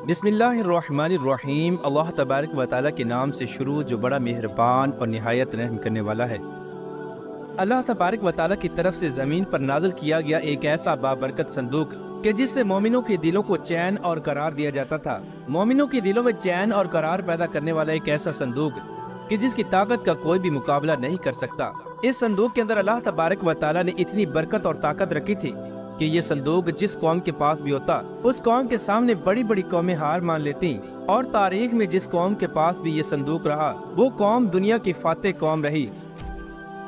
بسم اللہ الرحمن الرحیم۔ اللہ تبارک و تعالیٰ کے نام سے شروع جو بڑا مہربان اور نہایت رحم کرنے والا ہے۔ اللہ تبارک و تعالیٰ کی طرف سے زمین پر نازل کیا گیا ایک ایسا بابرکت صندوق کہ جس سے مومنوں کے دلوں کو چین اور قرار دیا جاتا تھا۔ مومنوں کے دلوں میں چین اور قرار پیدا کرنے والا ایک ایسا صندوق کہ جس کی طاقت کا کوئی بھی مقابلہ نہیں کر سکتا۔ اس صندوق کے اندر اللہ تبارک و تعالیٰ نے اتنی برکت اور طاقت رکھی تھی کہ یہ صندوق جس قوم کے پاس بھی ہوتا اس قوم کے سامنے بڑی بڑی قومیں ہار مان لیتی، اور تاریخ میں جس قوم کے پاس بھی یہ صندوق رہا وہ قوم دنیا کی فاتح قوم رہی۔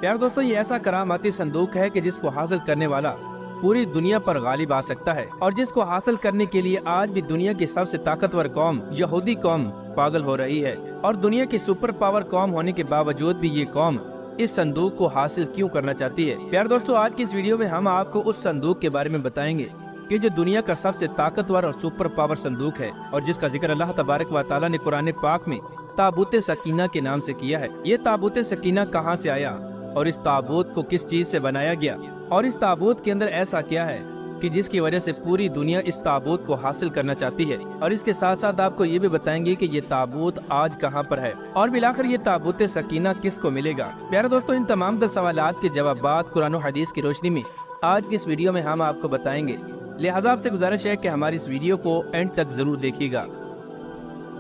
پیار دوستو، یہ ایسا کراماتی صندوق ہے کہ جس کو حاصل کرنے والا پوری دنیا پر غالب آ سکتا ہے، اور جس کو حاصل کرنے کے لیے آج بھی دنیا کی سب سے طاقتور قوم یہودی قوم پاگل ہو رہی ہے، اور دنیا کی سپر پاور قوم ہونے کے باوجود بھی یہ قوم اس صندوق کو حاصل کیوں کرنا چاہتی ہے۔ پیار دوستو، آج کی اس ویڈیو میں ہم آپ کو اس صندوق کے بارے میں بتائیں گے کہ جو دنیا کا سب سے طاقتور اور سپر پاور صندوق ہے، اور جس کا ذکر اللہ تبارک و تعالیٰ نے قرآن پاک میں تابوت سکینہ کے نام سے کیا ہے۔ یہ تابوت سکینہ کہاں سے آیا، اور اس تابوت کو کس چیز سے بنایا گیا، اور اس تابوت کے اندر ایسا کیا ہے کہ جس کی وجہ سے پوری دنیا اس تابوت کو حاصل کرنا چاہتی ہے، اور اس کے ساتھ ساتھ آپ کو یہ بھی بتائیں گے کہ یہ تابوت آج کہاں پر ہے، اور بالآخر یہ تابوت سکینہ کس کو ملے گا۔ پیارے دوستو، ان تمام سوالات کے جوابات قرآن و حدیث کی روشنی میں آج کی اس ویڈیو میں ہم آپ کو بتائیں گے، لہٰذا آپ سے گزارش ہے کہ ہماری اس ویڈیو کو اینڈ تک ضرور دیکھیے گا۔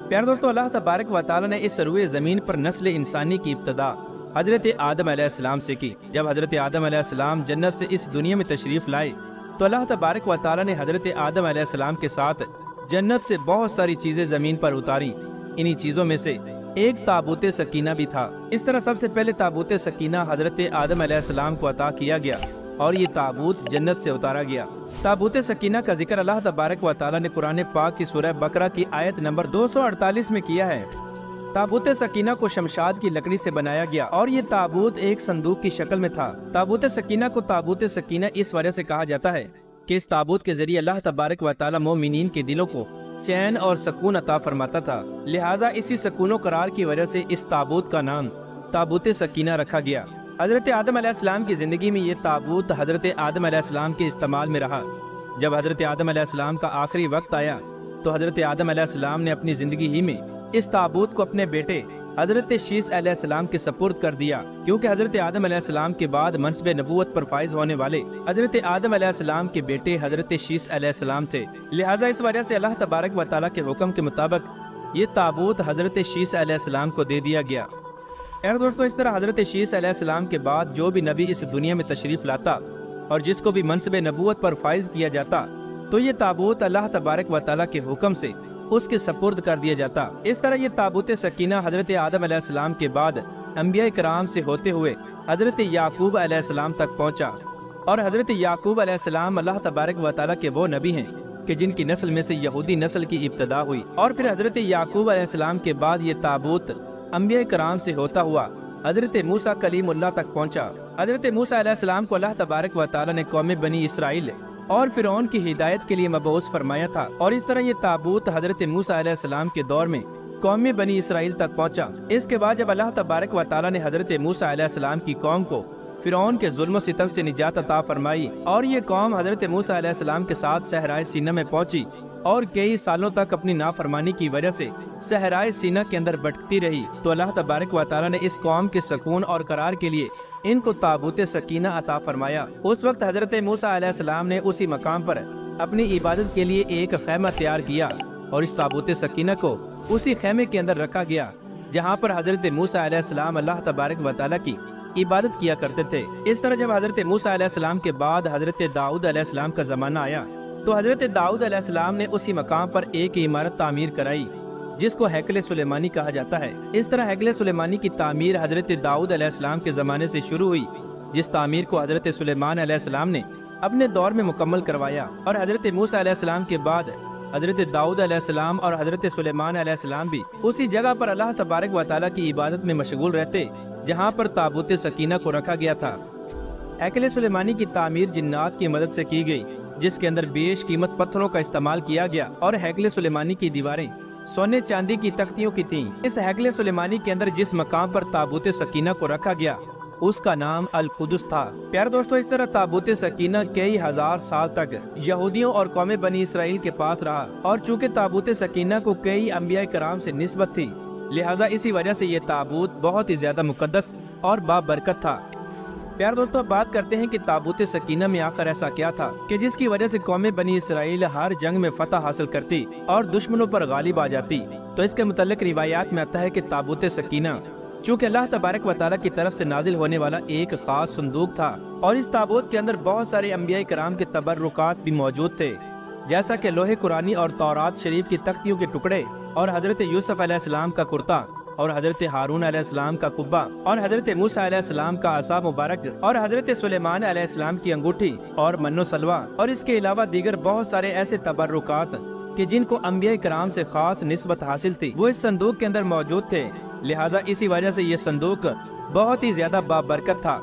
پیارے دوستو، اللہ تبارک و تعالیٰ نے اس روئے زمین پر نسل انسانی کی ابتدا حضرت آدم علیہ السلام سے کی۔ جب حضرت آدم علیہ السلام جنت سے اس دنیا میں تشریف لائے تو اللہ تبارک و تعالیٰ نے حضرت آدم علیہ السلام کے ساتھ جنت سے بہت ساری چیزیں زمین پر اتاری۔ انہی چیزوں میں سے ایک تابوت سکینہ بھی تھا۔ اس طرح سب سے پہلے تابوت سکینہ حضرت آدم علیہ السلام کو عطا کیا گیا، اور یہ تابوت جنت سے اتارا گیا۔ تابوت سکینہ کا ذکر اللہ تبارک و تعالیٰ نے قرآن پاک کی سورہ بقرہ کی آیت نمبر 248 میں کیا ہے۔ تابوت سکینہ کو شمشاد کی لکڑی سے بنایا گیا، اور یہ تابوت ایک صندوق کی شکل میں تھا۔ تابوت سکینہ کو تابوت سکینہ اس وجہ سے کہا جاتا ہے کہ اس تابوت کے ذریعے اللہ تبارک و تعالیٰ مومنین کے دلوں کو چین اور سکون عطا فرماتا تھا، لہٰذا اسی سکون و قرار کی وجہ سے اس تابوت کا نام تابوت سکینہ رکھا گیا۔ حضرت آدم علیہ السلام کی زندگی میں یہ تابوت حضرت آدم علیہ السلام کے استعمال میں رہا۔ جب حضرت آدم علیہ السلام کا آخری وقت آیا تو حضرت آدم علیہ السلام نے اپنی زندگی ہی میں اس تابوت کو اپنے بیٹے حضرت شیس علیہ السلام کے سپرد کر دیا، کیونکہ حضرت آدم علیہ السلام کے بعد منصب نبوت پر فائز ہونے والے حضرت آدم علیہ السلام کے بیٹے حضرت شیس علیہ السلام تھے، لہٰذا اس وجہ سے اللہ تبارک و تعالیٰ کے حکم کے مطابق یہ تابوت حضرت شیس علیہ السلام کو دے دیا گیا۔ دوستو، اس طرح حضرت شیس علیہ السلام کے بعد جو بھی نبی اس دنیا میں تشریف لاتا اور جس کو بھی منصب نبوت پر فائز کیا جاتا تو یہ تابوت اللہ تبارک و تعالیٰ کے حکم سے اس کے سپرد کر دیا جاتا۔ اس طرح یہ تابوت سکینہ حضرت آدم علیہ السلام کے بعد انبیاء کرام سے ہوتے ہوئے حضرت یعقوب علیہ السلام تک پہنچا، اور حضرت یعقوب علیہ السلام اللہ تبارک و تعالیٰ کے وہ نبی ہیں کہ جن کی نسل میں سے یہودی نسل کی ابتدا ہوئی، اور پھر حضرت یعقوب علیہ السلام کے بعد یہ تابوت انبیاء کرام سے ہوتا ہوا حضرت موسیٰ کلیم اللہ تک پہنچا۔ حضرت موسیٰ علیہ السلام کو اللہ تبارک و تعالیٰ نے قوم بنی اسرائیل اور فرعون کی ہدایت کے لیے مبعوث فرمایا تھا، اور اس طرح یہ تابوت حضرت موسیٰ علیہ السلام کے دور میں قوم بنی اسرائیل تک پہنچا۔ اس کے بعد جب اللہ تبارک و تعالیٰ نے حضرت موسیٰ علیہ السلام کی قوم کو فرعون کے ظلم و ستم سے نجات عطا فرمائی، اور یہ قوم حضرت موسیٰ علیہ السلام کے ساتھ صحرائے سینا میں پہنچی، اور کئی سالوں تک اپنی نافرمانی کی وجہ سے صحرائے سینا کے اندر بھٹکتی رہی، تو اللہ تبارک و تعالیٰ نے اس قوم کے سکون اور قرار کے لیے ان کو تابوت سکینہ عطا فرمایا۔ اس وقت حضرت موسیٰ علیہ السلام نے اسی مقام پر اپنی عبادت کے لیے ایک خیمہ تیار کیا، اور اس تابوت سکینہ کو اسی خیمے کے اندر رکھا گیا جہاں پر حضرت موسیٰ علیہ السلام اللہ تبارک و تعالیٰ کی عبادت کیا کرتے تھے۔ اس طرح جب حضرت موسیٰ علیہ السلام کے بعد حضرت داؤد علیہ السلام کا زمانہ آیا تو حضرت داؤد علیہ السلام نے اسی مقام پر ایک عمارت تعمیر کرائی جس کو ہیکل سلیمانی کہا جاتا ہے۔ اس طرح ہیکل سلیمانی کی تعمیر حضرت داؤد علیہ السلام کے زمانے سے شروع ہوئی، جس تعمیر کو حضرت سلیمان علیہ السلام نے اپنے دور میں مکمل کروایا، اور حضرت موسیٰ علیہ السلام کے بعد حضرت داؤد علیہ السلام اور حضرت سلیمان علیہ السلام بھی اسی جگہ پر اللہ تبارک و تعالیٰ کی عبادت میں مشغول رہتے جہاں پر تابوت سکینہ کو رکھا گیا تھا۔ ہیکل سلیمانی کی تعمیر جنات کی مدد سے کی گئی، جس کے اندر بیش قیمت پتھروں کا استعمال کیا گیا، اور ہیکل سلیمانی کی دیواریں سونے چاندی کی تختیوں کی تھیں۔ اس ہیکل سلیمانی کے اندر جس مقام پر تابوت سکینہ کو رکھا گیا اس کا نام القدس تھا۔ پیارے دوستوں، اس طرح تابوت سکینہ کئی ہزار سال تک یہودیوں اور قوم بنی اسرائیل کے پاس رہا، اور چونکہ تابوت سکینہ کو کئی انبیاء کرام سے نسبت تھی، لہٰذا اسی وجہ سے یہ تابوت بہت ہی زیادہ مقدس اور بابرکت تھا۔ پیارے دوستوں، بات کرتے ہیں کہ تابوت سکینہ میں آخر ایسا کیا تھا کہ جس کی وجہ سے قوم بنی اسرائیل ہر جنگ میں فتح حاصل کرتی اور دشمنوں پر غالب آ جاتی۔ تو اس کے متعلق روایات میں آتا ہے کہ تابوت سکینہ چونکہ اللہ تبارک و تعالیٰ کی طرف سے نازل ہونے والا ایک خاص صندوق تھا، اور اس تابوت کے اندر بہت سارے انبیاء کرام کے تبرکات بھی موجود تھے، جیسا کہ لوح قرآنی اور تورات شریف کی تختیوں کے ٹکڑے، اور حضرت یوسف علیہ السلام کا کرتا، اور حضرت ہارون علیہ السلام کا قبہ، اور حضرت موسیٰ علیہ السلام کا عصا مبارک، اور حضرت سلیمان علیہ السلام کی انگوٹھی اور من و سلوہ، اور اس کے علاوہ دیگر بہت سارے ایسے تبرکات کہ جن کو انبیاء کرام سے خاص نسبت حاصل تھی، وہ اس صندوق کے اندر موجود تھے۔ لہٰذا اسی وجہ سے یہ صندوق بہت ہی زیادہ بابرکت تھا۔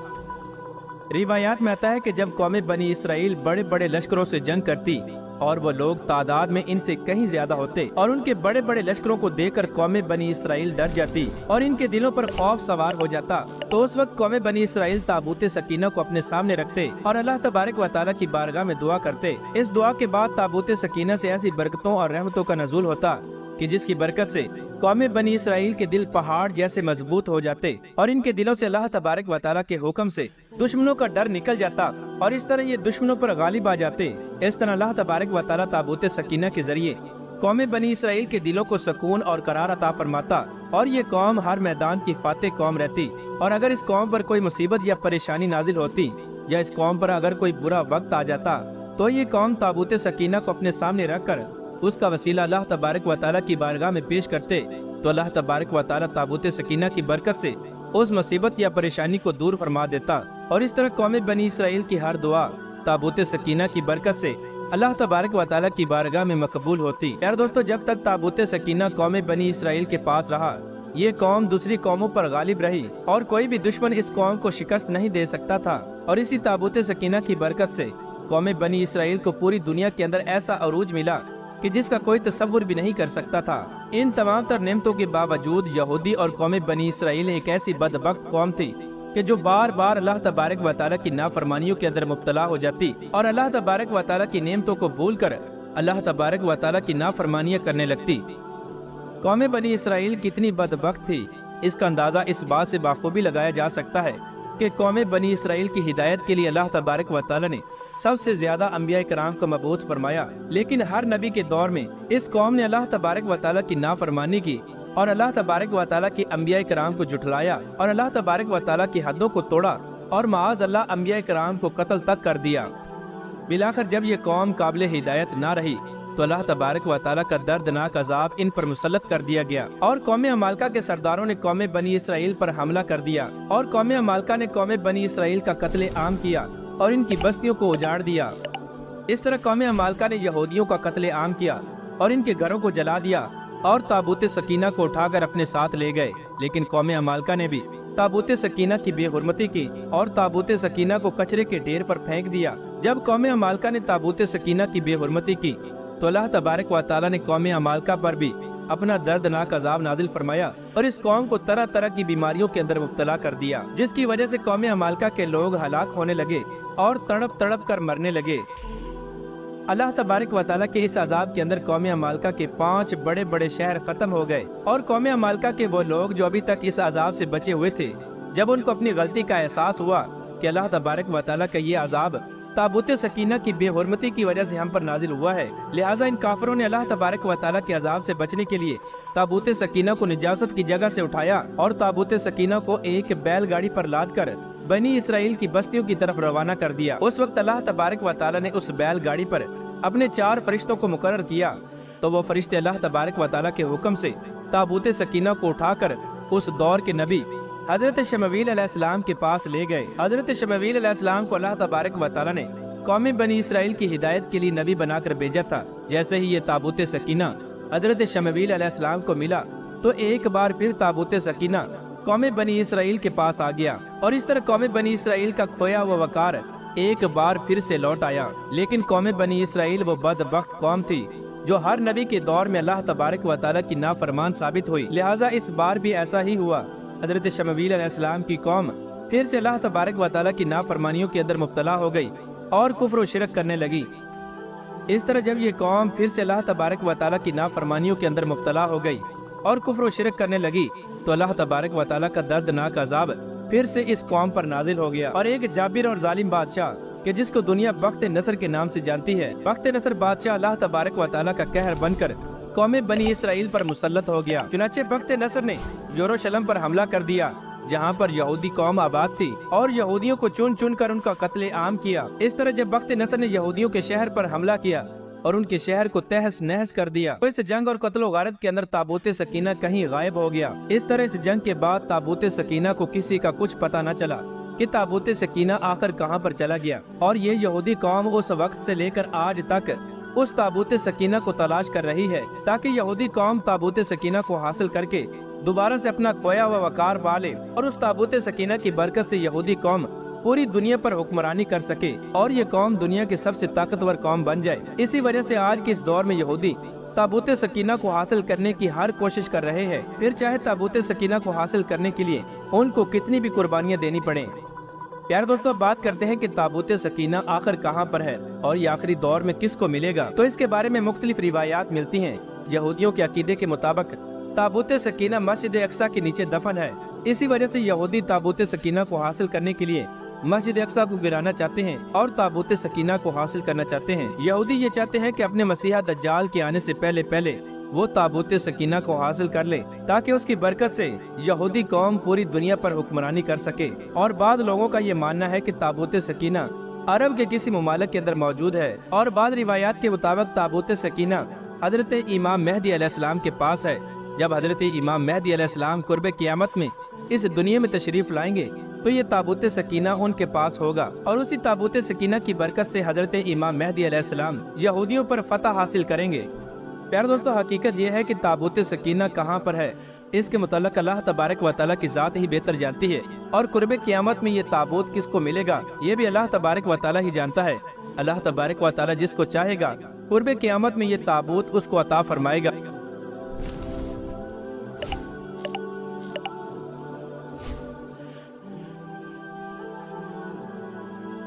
روایات میں آتا ہے کہ جب قوم بنی اسرائیل بڑے بڑے لشکروں سے جنگ کرتی اور وہ لوگ تعداد میں ان سے کہیں زیادہ ہوتے اور ان کے بڑے بڑے لشکروں کو دیکھ کر قوم بنی اسرائیل ڈر جاتی اور ان کے دلوں پر خوف سوار ہو جاتا، تو اس وقت قوم بنی اسرائیل تابوت سکینہ کو اپنے سامنے رکھتے اور اللہ تبارک و تعالیٰ کی بارگاہ میں دعا کرتے۔ اس دعا کے بعد تابوت سکینہ سے ایسی برکتوں اور رحمتوں کا نزول ہوتا کہ جس کی برکت سے قوم بنی اسرائیل کے دل پہاڑ جیسے مضبوط ہو جاتے اور ان کے دلوں سے اللہ تبارک و تعالیٰ کے حکم سے دشمنوں کا ڈر نکل جاتا، اور اس طرح یہ دشمنوں پر غالب آ جاتے۔ اس طرح اللہ تبارک و تعالیٰ تابوت سکینہ کے ذریعے قوم بنی اسرائیل کے دلوں کو سکون اور قرار عطا فرماتا، اور یہ قوم ہر میدان کی فاتح قوم رہتی، اور اگر اس قوم پر کوئی مصیبت یا پریشانی نازل ہوتی یا اس قوم پر اگر کوئی برا وقت آ جاتا تو یہ قوم تابوت سکینہ کو اپنے سامنے رکھ کر اس کا وسیلہ اللہ تبارک و تعالیٰ کی بارگاہ میں پیش کرتے، تو اللہ تبارک و تعالیٰ تابوت سکینہ کی برکت سے اس مصیبت یا پریشانی کو دور فرما دیتا، اور اس طرح قوم بنی اسرائیل کی ہر دعا تابوت سکینہ کی برکت سے اللہ تبارک و تعالیٰ کی بارگاہ میں مقبول ہوتی۔ یار دوستو، جب تک تابوت سکینہ قوم بنی اسرائیل کے پاس رہا، یہ قوم دوسری قوموں پر غالب رہی اور کوئی بھی دشمن اس قوم کو شکست نہیں دے سکتا تھا، اور اسی تابوت سکینہ کی برکت سے قوم بنی اسرائیل کو پوری دنیا کے اندر ایسا عروج ملا کہ جس کا کوئی تصور بھی نہیں کر سکتا تھا۔ ان تمام تر نعمتوں کے باوجود یہودی اور قوم بنی اسرائیل ایک ایسی بدبخت قوم تھی کہ جو بار بار اللہ تبارک و تعالیٰ کی نافرمانیوں کے اندر مبتلا ہو جاتی اور اللہ تبارک و تعالیٰ کی نعمتوں کو بھول کر اللہ تبارک و تعالیٰ کی نافرمانیاں کرنے لگتی۔ قوم بنی اسرائیل کتنی بدبخت تھی، اس کا اندازہ اس بات سے بخوبی لگایا جا سکتا ہے کہ قوم بنی اسرائیل کی ہدایت کے لیے اللہ تبارک و تعالیٰ نے سب سے زیادہ انبیاء کرام کو مبعوث فرمایا، لیکن ہر نبی کے دور میں اس قوم نے اللہ تبارک و تعالیٰ کی نافرمانی کی اور اللہ تبارک و تعالیٰ کی انبیاء کرام کو جھٹلایا اور اللہ تبارک و تعالیٰ کی حدوں کو توڑا اور معاذ اللہ انبیاء کرام کو قتل تک کر دیا۔ بالآخر جب یہ قوم قابل ہدایت نہ رہی تو اللہ تبارک و تعالیٰ کا دردناک عذاب ان پر مسلط کر دیا گیا، اور قوم عمالقہ کے سرداروں نے قوم بنی اسرائیل پر حملہ کر دیا، اور قوم عمالقہ نے قوم بنی اسرائیل کا قتل عام کیا اور ان کی بستیوں کو اجاڑ دیا۔ اس طرح قوم عمالقہ نے یہودیوں کا قتل عام کیا اور ان کے گھروں کو جلا دیا اور تابوت سکینہ کو اٹھا کر اپنے ساتھ لے گئے، لیکن قوم عمالقہ نے بھی تابوت سکینہ کی بے حرمتی کی اور تابوت سکینہ کو کچرے کے ڈھیر پر پھینک دیا۔ جب قوم عمالقہ نے تابوت سکینہ کی بے حرمتی کی تو اللہ تبارک و تعالیٰ نے قوم عمالقہ پر بھی اپنا دردناک عذاب نازل فرمایا اور اس قوم کو طرح طرح کی بیماریوں کے اندر مبتلا کر دیا، جس کی وجہ سے قوم عمالقہ کے لوگ ہلاک ہونے لگے اور تڑپ تڑپ کر مرنے لگے۔ اللہ تبارک و تعالیٰ کے اس عذاب کے اندر قوم عمالقہ کے 5 بڑے بڑے شہر ختم ہو گئے، اور قوم عمالقہ کے وہ لوگ جو ابھی تک اس عذاب سے بچے ہوئے تھے، جب ان کو اپنی غلطی کا احساس ہوا کہ اللہ تبارک و تعالیٰ کا یہ عذاب تابوت سکینہ کی بے حرمتی کی وجہ سے ہم پر نازل ہوا ہے، لہٰذا ان کافروں نے اللہ تبارک و تعالیٰ کے عذاب سے بچنے کے لیے تابوت سکینہ کو نجاست کی جگہ سے اٹھایا اور تابوت سکینہ کو ایک بیل گاڑی پر لاد کر بنی اسرائیل کی بستیوں کی طرف روانہ کر دیا۔ اس وقت اللہ تبارک و تعالیٰ نے اس بیل گاڑی پر اپنے 4 فرشتوں کو مقرر کیا، تو وہ فرشتے اللہ تبارک و تعالیٰ کے حکم سے تابوت سکینہ کو اٹھا کر اس دور کے نبی حضرت شمویل علیہ السلام کے پاس لے گئے۔ حضرت شمویل علیہ السلام کو اللہ تبارک و تعالیٰ نے قوم بنی اسرائیل کی ہدایت کے لیے نبی بنا کر بھیجا تھا۔ جیسے ہی یہ تابوت سکینہ حضرت شمویل علیہ السلام کو ملا تو ایک بار پھر تابوت سکینہ قوم بنی اسرائیل کے پاس آ گیا، اور اس طرح قوم بنی اسرائیل کا کھویا ہوا وقار ایک بار پھر سے لوٹ آیا۔ لیکن قوم بنی اسرائیل وہ بدبخت قوم تھی جو ہر نبی کے دور میں اللہ تبارک و تعالیٰ کی نافرمان ثابت ہوئی، لہٰذا اس بار بھی ایسا ہی ہوا۔ حضرت شمویل علیہ السلام کی قوم پھر سے اللہ تبارک و تعالیٰ کی نافرمانیوں کے اندر مبتلا ہو گئی اور کفر و شرک کرنے لگی۔ اس طرح جب یہ قوم پھر سے اللہ تبارک و تعالیٰ کی نافرمانیوں کے اندر مبتلا ہو گئی اور کفر و شرک کرنے لگی تو اللہ تبارک و تعالیٰ کا دردناک عذاب پھر سے اس قوم پر نازل ہو گیا، اور ایک جابر اور ظالم بادشاہ کہ جس کو دنیا بخت نصر کے نام سے جانتی ہے، بخت نصر بادشاہ اللہ تبارک و تعالیٰ کا قہر بن کر قوم بنی اسرائیل پر مسلط ہو گیا۔ چنانچہ بخت نصر نے یروشلم پر حملہ کر دیا جہاں پر یہودی قوم آباد تھی، اور یہودیوں کو چن چن کر ان کا قتل عام کیا۔ اس طرح جب بخت نصر نے یہودیوں کے شہر پر حملہ کیا اور ان کے شہر کو تہس نہس کر دیا تو اس جنگ اور قتل و غارت کے اندر تابوت سکینہ کہیں غائب ہو گیا۔ اس طرح اس جنگ کے بعد تابوت سکینہ کو کسی کا کچھ پتہ نہ چلا کہ تابوت سکینہ آخر کہاں پر چلا گیا، اور یہ یہودی قوم اس وقت سے لے کر آج تک اس تابوت سکینہ کو تلاش کر رہی ہے تاکہ یہودی قوم تابوت سکینہ کو حاصل کر کے دوبارہ سے اپنا کھویا ہوا وقار پالے، اور اس تابوت سکینہ کی برکت سے یہودی قوم پوری دنیا پر حکمرانی کر سکے اور یہ قوم دنیا کی سب سے طاقتور قوم بن جائے۔ اسی وجہ سے آج کے اس دور میں یہودی تابوت سکینہ کو حاصل کرنے کی ہر کوشش کر رہے ہیں، پھر چاہے تابوت سکینہ کو حاصل کرنے کے لیے ان کو کتنی بھی قربانیاں دینی پڑیں۔ پیارے دوستو، بات کرتے ہیں کہ تابوت سکینہ آخر کہاں پر ہے اور یہ آخری دور میں کس کو ملے گا، تو اس کے بارے میں مختلف روایات ملتی ہیں۔ یہودیوں کے عقیدے کے مطابق تابوت سکینہ مسجد اقصی کے نیچے دفن ہے، اسی وجہ سے یہودی تابوت سکینہ کو حاصل کرنے کے لیے مسجد اقصی کو گرانا چاہتے ہیں اور تابوت سکینہ کو حاصل کرنا چاہتے ہیں۔ یہودی یہ چاہتے ہیں کہ اپنے مسیح دجال کے آنے سے پہلے پہلے وہ تابوت سکینہ کو حاصل کر لے تاکہ اس کی برکت سے یہودی قوم پوری دنیا پر حکمرانی کر سکے۔ اور بعض لوگوں کا یہ ماننا ہے کہ تابوت سکینہ عرب کے کسی ممالک کے اندر موجود ہے، اور بعض روایات کے مطابق تابوت سکینہ حضرت امام مہدی علیہ السلام کے پاس ہے۔ جب حضرت امام مہدی علیہ السلام قرب قیامت میں اس دنیا میں تشریف لائیں گے تو یہ تابوت سکینہ ان کے پاس ہوگا، اور اسی تابوت سکینہ کی برکت سے حضرت امام مہدی علیہ السلام یہودیوں پر فتح حاصل کریں گے۔ پیارے دوستو، حقیقت یہ ہے کہ تابوت سکینہ کہاں پر ہے اس کے متعلق اللہ تبارک و تعالیٰ کی ذات ہی بہتر جانتی ہے، اور قرب قیامت میں یہ تابوت کس کو ملے گا یہ بھی اللہ تبارک و تعالیٰ ہی جانتا ہے۔ اللہ تبارک و تعالیٰ جس کو چاہے گا قرب قیامت میں یہ تابوت اس کو عطا فرمائے گا۔